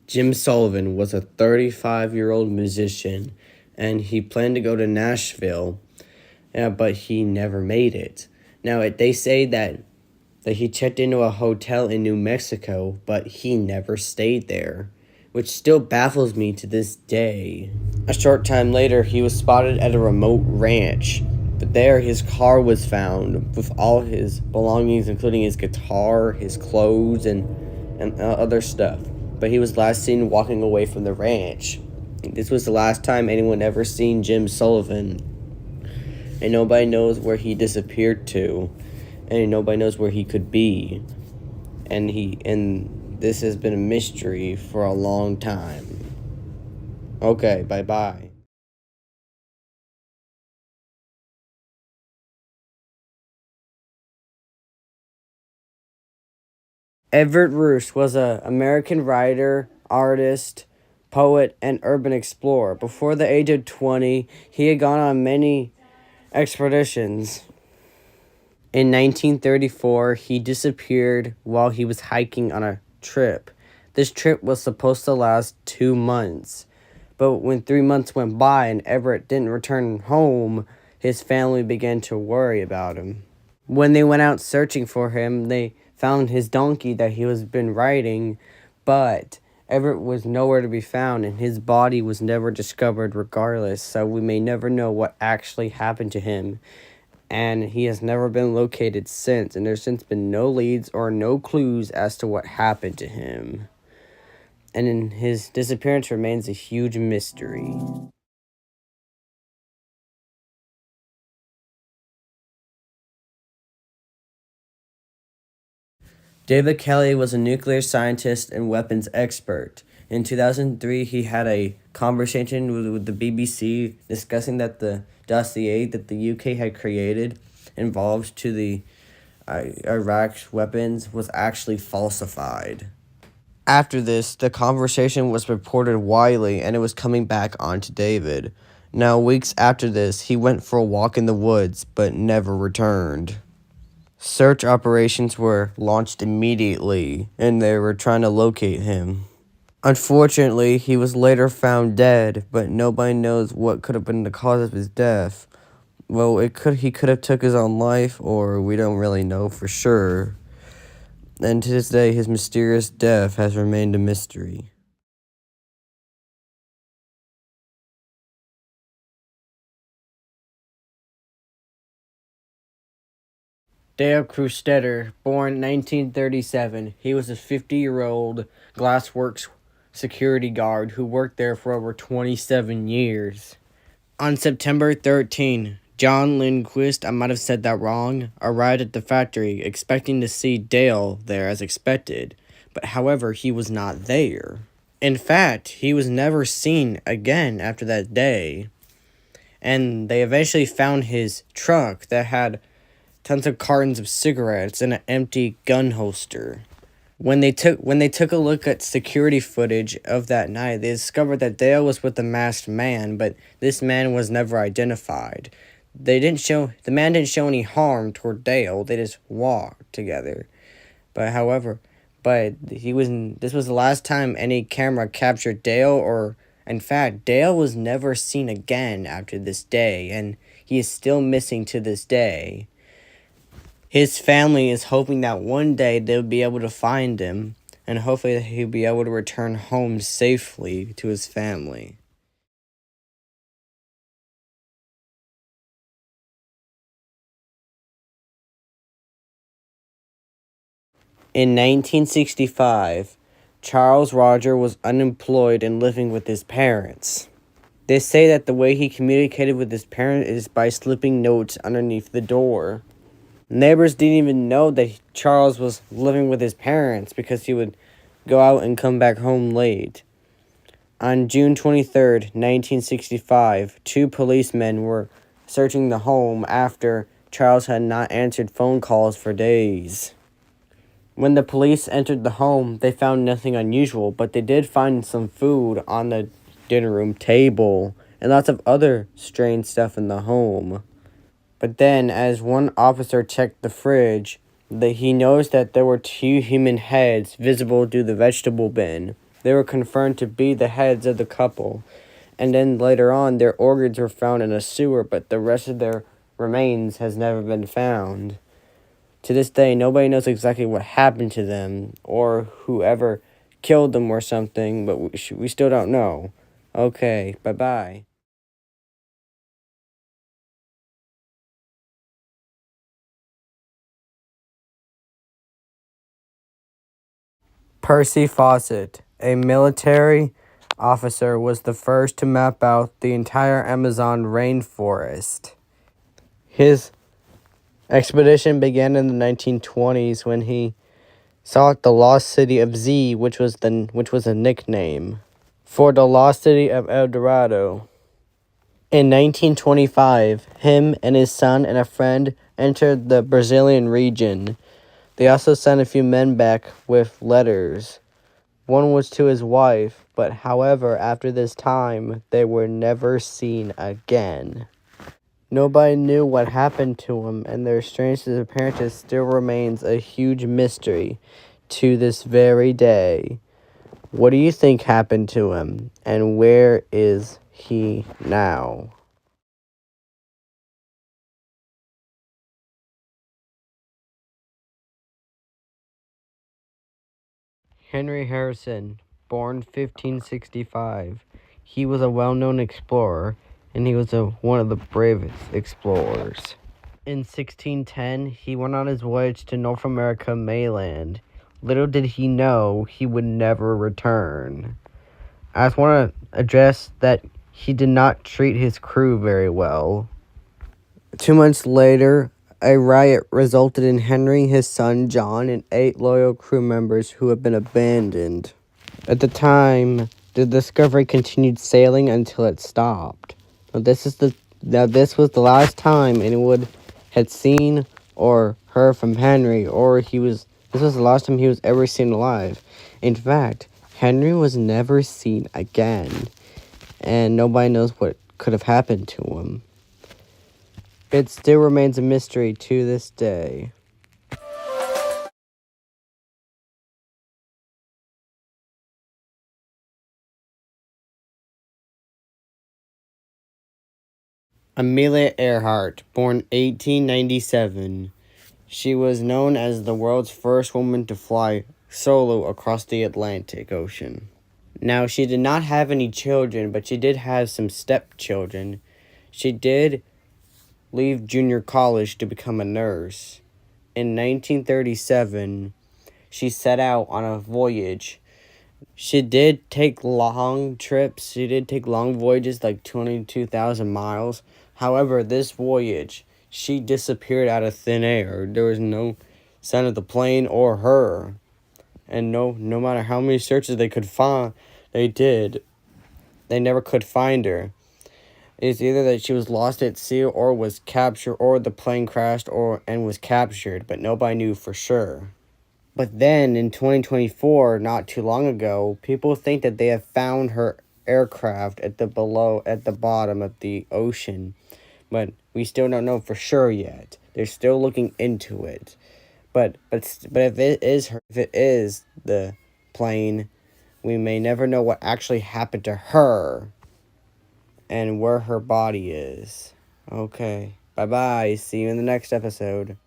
Jim Sullivan was a 35-year-old musician, and he planned to go to Nashville, but he never made it. Now, they say that he checked into a hotel in New Mexico, but he never stayed there, which still baffles me to this day. A short time later, he was spotted at a remote ranch, but there his car was found with all his belongings, including his guitar, his clothes, and other stuff. But he was last seen walking away from the ranch. This was the last time anyone ever seen Jim Sullivan, and nobody knows where he disappeared to, and nobody knows where he could be. And this has been a mystery for a long time. Okay, bye-bye. Everett Roos was an American writer, artist, poet, and urban explorer. Before the age of 20, he had gone on many expeditions. In 1934, he disappeared while he was hiking on a trip. This trip was supposed to last 2 months, but when 3 months went by and Everett didn't return home, his family began to worry about him. When they went out searching for him, they found his donkey that he was been riding, but Everett was nowhere to be found, and his body was never discovered regardless, so we may never know what actually happened to him. And he has never been located since, and there's since been no leads or no clues as to what happened to him. And his disappearance remains a huge mystery. David Kelly was a nuclear scientist and weapons expert. In 2003, he had a conversation with the BBC discussing that the dossier that the UK had created involved to the Iraq's weapons was actually falsified. After this, the conversation was reported widely and it was coming back onto David. Now, weeks after this, he went for a walk in the woods but never returned. Search operations were launched immediately, and they were trying to locate him. Unfortunately, he was later found dead, but nobody knows what could have been the cause of his death. Well, he could have took his own life, or we don't really know for sure. And to this day, his mysterious death has remained a mystery. Dale Crewstetter, born 1937, he was a 50-year-old glassworks security guard who worked there for over 27 years. On September 13, John Lindquist, I might have said that wrong, arrived at the factory expecting to see Dale there as expected, but however, he was not there. In fact, he was never seen again after that day, and they eventually found his truck that had tons of cartons of cigarettes and an empty gun holster. When they took a look at security footage of that night, they discovered that Dale was with a masked man, but this man was never identified. The man didn't show any harm toward Dale. They just walked together. This was the last time any camera captured Dale, or in fact, Dale was never seen again after this day, and he is still missing to this day. His family is hoping that one day they'll be able to find him, and hopefully that he'll be able to return home safely to his family. In 1965, Charles Roger was unemployed and living with his parents. They say that the way he communicated with his parents is by slipping notes underneath the door. Neighbors didn't even know that Charles was living with his parents because he would go out and come back home late. On June 23rd, 1965, two policemen were searching the home after Charles had not answered phone calls for days. When the police entered the home, they found nothing unusual, but they did find some food on the dinner room table and lots of other strange stuff in the home. But then, as one officer checked the fridge, he noticed that there were two human heads visible through the vegetable bin. they were confirmed to be the heads of the couple. And then later on, their organs were found in a sewer, but the rest of their remains has never been found. To this day, nobody knows exactly what happened to them or whoever killed them or something, but we still don't know. Okay, bye-bye. Percy Fawcett, a military officer, was the first to map out the entire Amazon rainforest. His expedition began in the 1920s when he sought the lost city of Z, which was a nickname for the lost city of El Dorado. In 1925, him and his son and a friend entered the Brazilian region. They also sent a few men back with letters. One was to his wife, but however, after this time, they were never seen again. Nobody knew what happened to him, and their strange disappearance still remains a huge mystery to this very day. What do you think happened to him, and where is he now? Henry Harrison, born 1565. He was a well-known explorer, and he was one of the bravest explorers. In 1610, he went on his voyage to North America mainland. Little did he know he would never return. I just want to address that he did not treat his crew very well. 2 months later, a riot resulted in Henry, his son John, and 8 loyal crew members who had been abandoned. At the time, the Discovery continued sailing until it stopped. This was the last time anyone had seen or heard from Henry, this was the last time he was ever seen alive. In fact, Henry was never seen again, and nobody knows what could have happened to him. It still remains a mystery to this day. Amelia Earhart, born 1897. She was known as the world's first woman to fly solo across the Atlantic Ocean. Now, she did not have any children, but she did have some stepchildren. She did leave junior college to become a nurse. In 1937, she set out on a voyage. She did take long trips. She did take long voyages, like 22,000 miles. However, this voyage, she disappeared out of thin air. There was no sign of the plane or her. And no matter how many searches they could find, they never could find her. It's either that she was lost at sea or was captured, or the plane crashed and was captured, but nobody knew for sure. But then in 2024, not too long ago, people think that they have found her aircraft at the bottom of the ocean, but we still don't know for sure yet. They're still looking into it. But if it is the plane, we may never know what actually happened to her and where her body is. Okay. Bye-bye. See you in the next episode.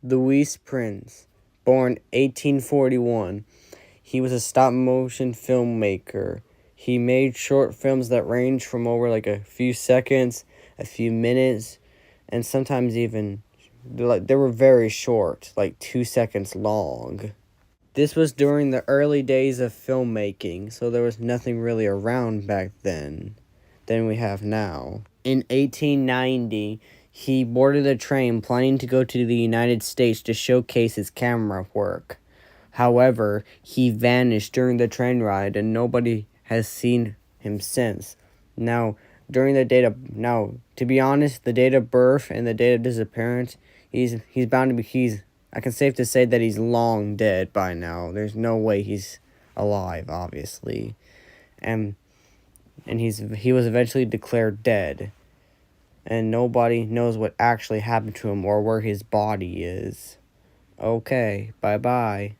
Louis Prince, born 1841. He was a stop-motion filmmaker. He made short films that range from over like a few seconds, a few minutes, and sometimes even they were very short, like 2 seconds long. This was during the early days of filmmaking, so there was nothing really around back then than we have now. In 1890, he boarded a train planning to go to the United States to showcase his camera work. However, he vanished during the train ride and nobody has seen him since. Now, to be honest, the date of birth and the date of disappearance, he's bound to be, I can safe to say that he's long dead by now. There's no way he's alive, obviously. And he was eventually declared dead. and nobody knows what actually happened to him or where his body is. Okay, bye-bye.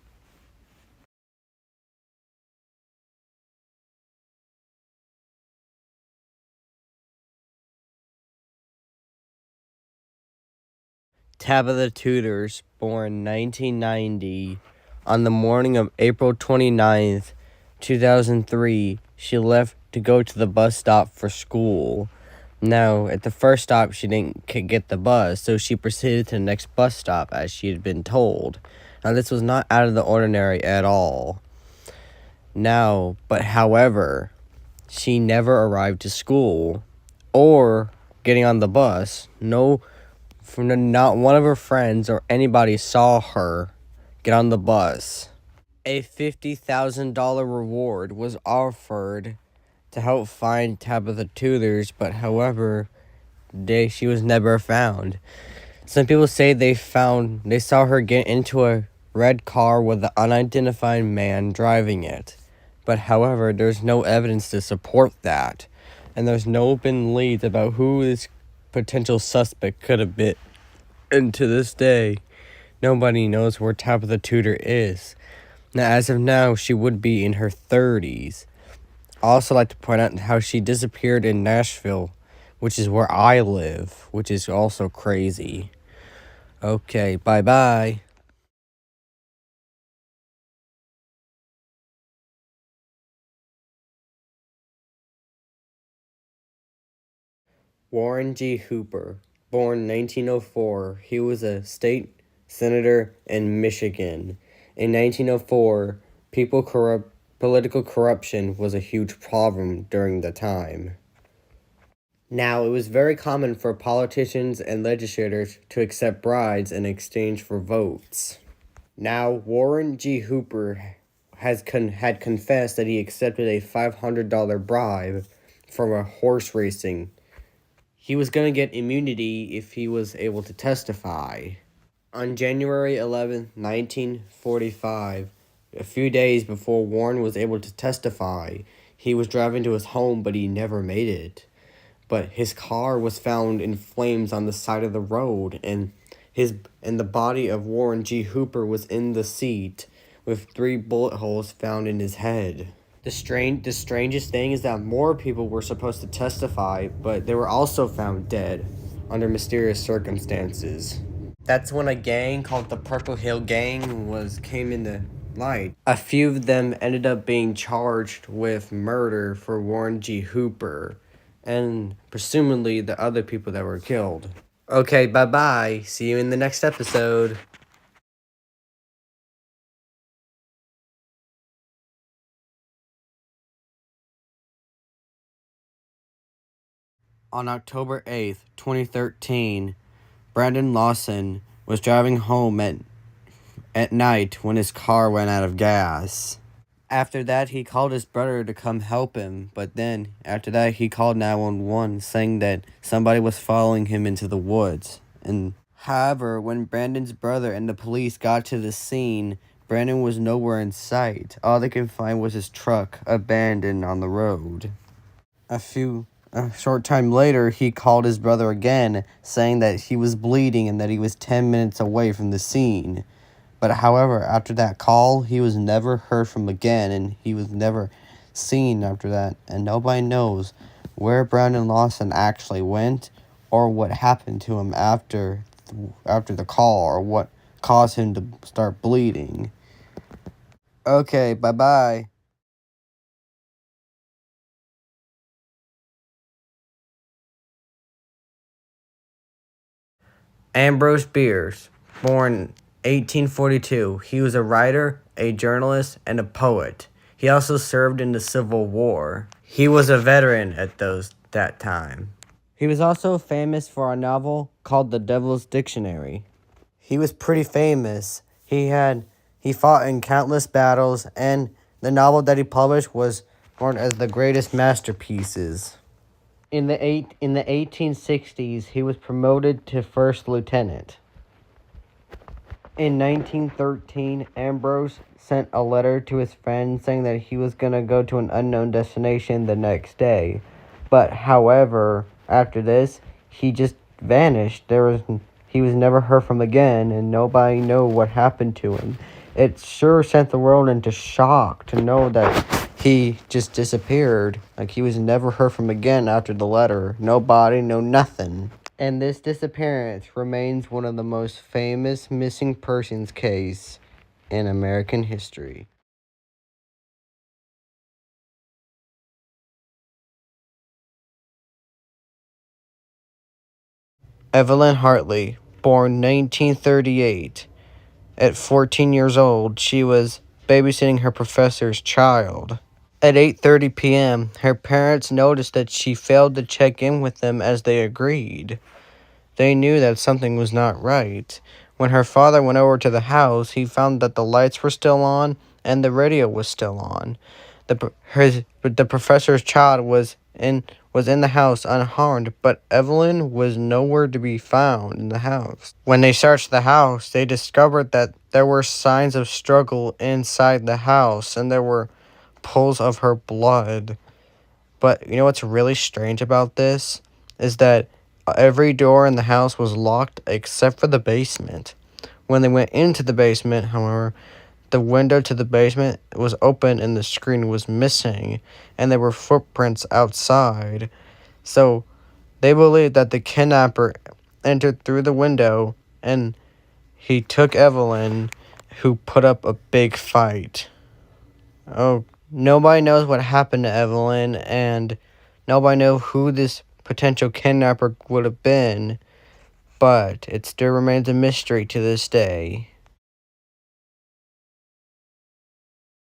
Tabitha Tudors, born 1990. On the morning of April 29th, 2003, she left to go to the bus stop for school. Now, at the first stop, she didn't get the bus, so she proceeded to the next bus stop as she had been told. Now, this was not out of the ordinary at all. Now, but however, she never arrived to school or getting on the bus. Not one of her friends or anybody saw her get on the bus. A $50,000 reward was offered to help find Tabitha Tudors, but however, she was never found. Some people say they saw her get into a red car with an unidentified man driving it. But however, there's no evidence to support that. And there's no been leads about who this potential suspect could have been. And to this day, nobody knows where Tabitha Tudor is. Now, as of now, she would be in her 30s. I also like to point out how she disappeared in Nashville, which is where I live, which is also crazy. Okay, bye-bye. Warren G. Hooper, born 1904, he was a state senator in Michigan. In 1904, political corruption was a huge problem during the time. Now, it was very common for politicians and legislators to accept bribes in exchange for votes. Now, Warren G. Hooper had confessed that he accepted a $500 bribe from a horse racing. He was going to get immunity if he was able to testify. On January 11, 1945, a few days before Warren was able to testify, he was driving to his home, but he never made it. But his car was found in flames on the side of the road, and the body of Warren G. Hooper was in the seat with 3 bullet holes found in his head. The strangest thing is that more people were supposed to testify, but they were also found dead under mysterious circumstances. That's when a gang called the Purple Hill Gang came into light. A few of them ended up being charged with murder for Warren G. Hooper, and presumably the other people that were killed. Okay, bye-bye. See you in the next episode. On October 8th, 2013, Brandon Lawson was driving home at night when his car ran out of gas. After that, he called his brother to come help him, but then, after that, he called 911 saying that somebody was following him into the woods. However, when Brandon's brother and the police got to the scene, Brandon was nowhere in sight. All they could find was his truck, abandoned on the road. A short time later, he called his brother again, saying that he was bleeding and that he was 10 minutes away from the scene. But however, after that call, he was never heard from again, and he was never seen after that. And nobody knows where Brandon Lawson actually went or what happened to him after the call or what caused him to start bleeding. Okay, bye-bye. Ambrose Bierce, born 1842. He was a writer, a journalist, and a poet. He also served in the Civil War. He was a veteran at that time. He was also famous for a novel called The Devil's Dictionary. He was pretty famous. He fought in countless battles, and the novel that he published was known as the greatest masterpieces. In the 1860s, he was promoted to first lieutenant. In 1913, Ambrose sent a letter to his friend saying that he was going to go to an unknown destination the next day. But however, after this, he just vanished. He was never heard from again, and nobody knew what happened to him. It sure sent the world into shock to know that he just disappeared. Like, he was never heard from again after the letter. Nobody, no nothing. And this disappearance remains one of the most famous missing persons case in American history. Evelyn Hartley, born 1938. At 14 years old, she was babysitting her professor's child. At 8:30 p.m., her parents noticed that she failed to check in with them as they agreed. They knew that something was not right. When her father went over to the house, he found that the lights were still on and the radio was still on. The professor's child was in the house unharmed, but Evelyn was nowhere to be found in the house. When they searched the house, they discovered that there were signs of struggle inside the house and there were pools of her blood. But you know what's really strange about this is that every door in the house was locked except for the basement. When they went into the basement, however, the window to the basement was open and the screen was missing, and there were footprints outside. So they believed that the kidnapper entered through the window and he took Evelyn, who put up a big fight. Oh, nobody knows what happened to Evelyn, and nobody knows who this potential kidnapper would have been, but it still remains a mystery to this day.